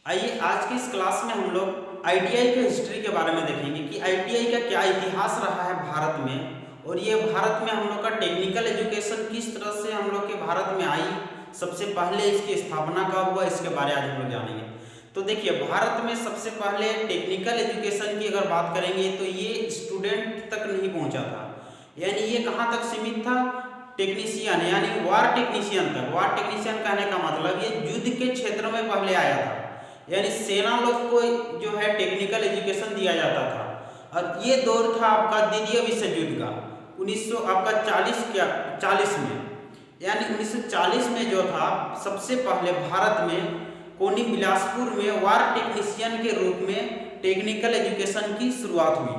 आइए आज की इस क्लास में हम लोग आईटीआई के हिस्ट्री के बारे में देखेंगे कि आईटीआई का क्या इतिहास रहा है भारत में, और ये भारत में हम लोग का टेक्निकल एजुकेशन किस तरह से हम लोग के भारत में आई, सबसे पहले इसकी स्थापना कब हुआ, इसके बारे में आज हम लोग जानेंगे। तो देखिए, भारत में सबसे पहले टेक्निकल एजुकेशन की अगर बात करेंगे तो ये स्टूडेंट तक नहीं पहुंचा था, यानी ये कहाँ तक सीमित था, टेक्नीशियन यानी वार टेक्नीशियन तक। वार टेक्नीशियन कहने का मतलब ये युद्ध के क्षेत्र में पहले आया था, यानी सेना लोग को जो है टेक्निकल एजुकेशन दिया जाता था। और ये दौर था आपका द्वितीय विश्व युद्ध का 1940 में, यानी 1940 में जो था सबसे पहले भारत में कोनी बिलासपुर में वार टेक्नीशियन के रूप में टेक्निकल एजुकेशन की शुरुआत हुई।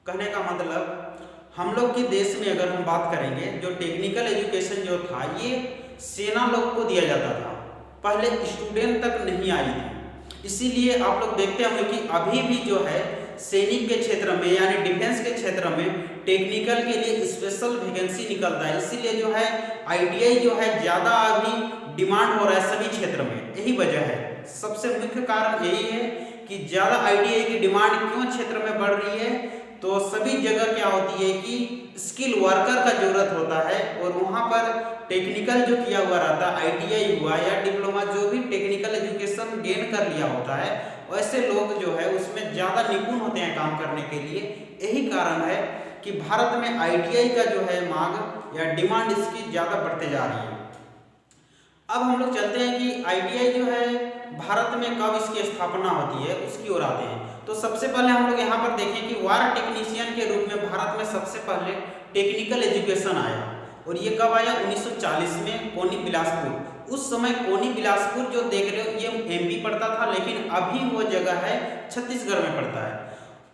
कहने का मतलब हम लोग के देश में अगर हम बात करेंगे, जो टेक्निकल एजुकेशन जो था ये सेना लोग को दिया जाता था, पहले स्टूडेंट तक नहीं आई थी। इसीलिए आप लोग देखते होंगे कि अभी भी जो है सैनिक के क्षेत्र में यानी डिफेंस के क्षेत्र में टेक्निकल के लिए स्पेशल वैकेंसी निकलता है। इसीलिए जो है आईटीआई जो है ज़्यादा अभी डिमांड हो रहा है सभी क्षेत्र में। यही वजह है, सबसे मुख्य कारण यही है कि ज़्यादा आईटीआई की डिमांड क्यों क्षेत्र में बढ़ रही है। तो सभी जगह क्या होती है कि स्किल वर्कर का जरूरत होता है, और वहाँ पर टेक्निकल जो किया हुआ रहता है, आईटीआई हुआ या डिप्लोमा, जो भी टेक्निकल एजुकेशन गेन कर लिया होता है, वैसे लोग जो है उसमें ज़्यादा निपुण होते हैं काम करने के लिए। यही कारण है कि भारत में आईटीआई का जो है मांग या डिमांड इसकी ज़्यादा बढ़ते जा रही है। अब हम लोग चलते हैं कि आईटीआई जो है भारत में कब इसकी स्थापना होती है, उसकी ओर आते हैं। तो सबसे पहले हम लोग यहाँ पर देखें कि वार टेक्नीशियन के रूप में भारत में सबसे पहले टेक्निकल एजुकेशन आया, और ये कब आया, 1940 में कोनी बिलासपुर। उस समय कोनी बिलासपुर जो देख रहे हो ये एमपी पड़ता था, लेकिन अभी वो जगह है छत्तीसगढ़ में पड़ता है।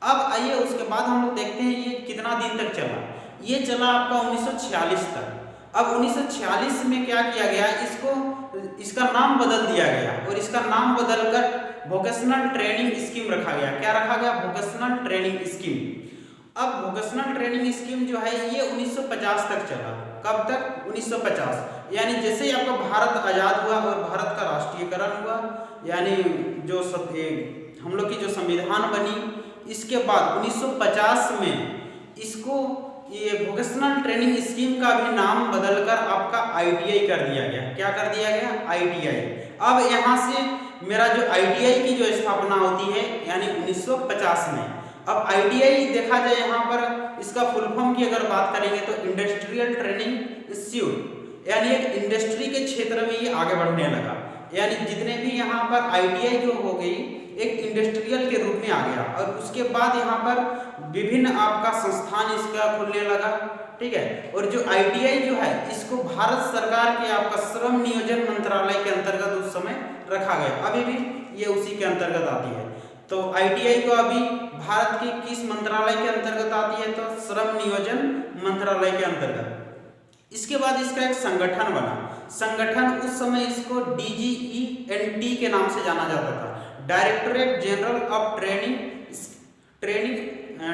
अब आइए उसके बाद हम लोग देखते हैं ये कितना दिन तक चला। ये चला आपका 1946 तक। अब 1946 में क्या किया गया, इसका नाम बदल दिया गया, और इसका नाम बदलकर वोकेशनल ट्रेनिंग स्कीम रखा गया। क्या रखा गया, वोकेशनल ट्रेनिंग स्कीम। अब वोकेशनल ट्रेनिंग स्कीम जो है ये 1950 तक चला। कब तक, 1950, यानी जैसे ही आपका भारत आज़ाद हुआ और भारत का राष्ट्रीयकरण हुआ, यानी जो हम लोग की जो संविधान बनी, इसके बाद 1950 में इसको ये वोकेशनल ट्रेनिंग स्कीम का भी नाम बदलकर आपका आईटीआई कर दिया गया। क्या कर दिया गया, आईटीआई। अब यहाँ से मेरा जो आईटीआई की जो स्थापना होती है यानी 1950 में। अब आईटीआई देखा जाए यहाँ पर इसका फुल फॉर्म की अगर बात करेंगे तो इंडस्ट्रियल ट्रेनिंग इंस्टीट्यूट, यानी एक इंडस्ट्री के क्षेत्र में ये आगे बढ़ने लगा। यानी जितने भी यहाँ पर आईटीआई जो हो गई एक इंडस्ट्रियल के रूप में आ गया, और उसके बाद यहाँ पर विभिन्न आपका संस्थान इसका खुलने लगा। ठीक है, और जो आईटीआई जो है इसको भारत सरकार के आपका श्रम नियोजन मंत्रालय के अंतर्गत उस समय रखा गया, अभी भी ये उसी के अंतर्गत आती है। तो आईटीआई को अभी भारत के किस मंत्रालय के अंतर्गत आती है, तो श्रम नियोजन मंत्रालय के अंतर्गत। इसके बाद इसका एक संगठन बना। संगठन उस समय इसको डीजीईएनटी के नाम से जाना जाता था, directorate general of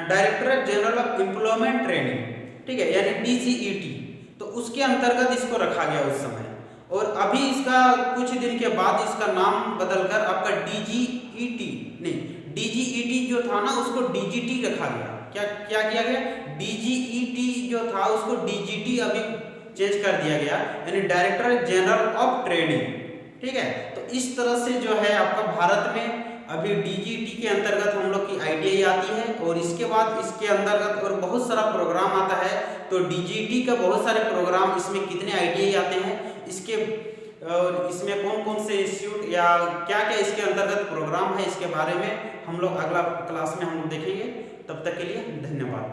directorate general of employment training. ठीक है, यानी डीजीईटी। तो उसके अंतर्गत इसको रखा गया उस समय, और अभी इसका कुछ दिन के बाद इसका नाम बदलकर आपका डीजीईटी जो था ना उसको डीजीटी रखा गया। क्या किया गया, डीजीईटी जो था उसको डीजीटी अभी चेंज कर दिया गया, यानी डायरेक्टर जनरल ऑफ ट्रेनिंग। ठीक है, तो इस तरह से जो है आपका भारत में अभी डीजीटी के अंतर्गत हम लोग की आईटीआई आती है, और इसके बाद इसके अंतर्गत और बहुत सारा प्रोग्राम आता है। तो डीजीटी का बहुत सारे प्रोग्राम, इसमें कितने आईटीआई आते हैं, इसमें कौन कौन से इंस्टीट्यूट या क्या क्या इसके अंतर्गत प्रोग्राम है, इसके बारे में हम लोग अगला क्लास में हम लोग देखेंगे। तब तक के लिए धन्यवाद।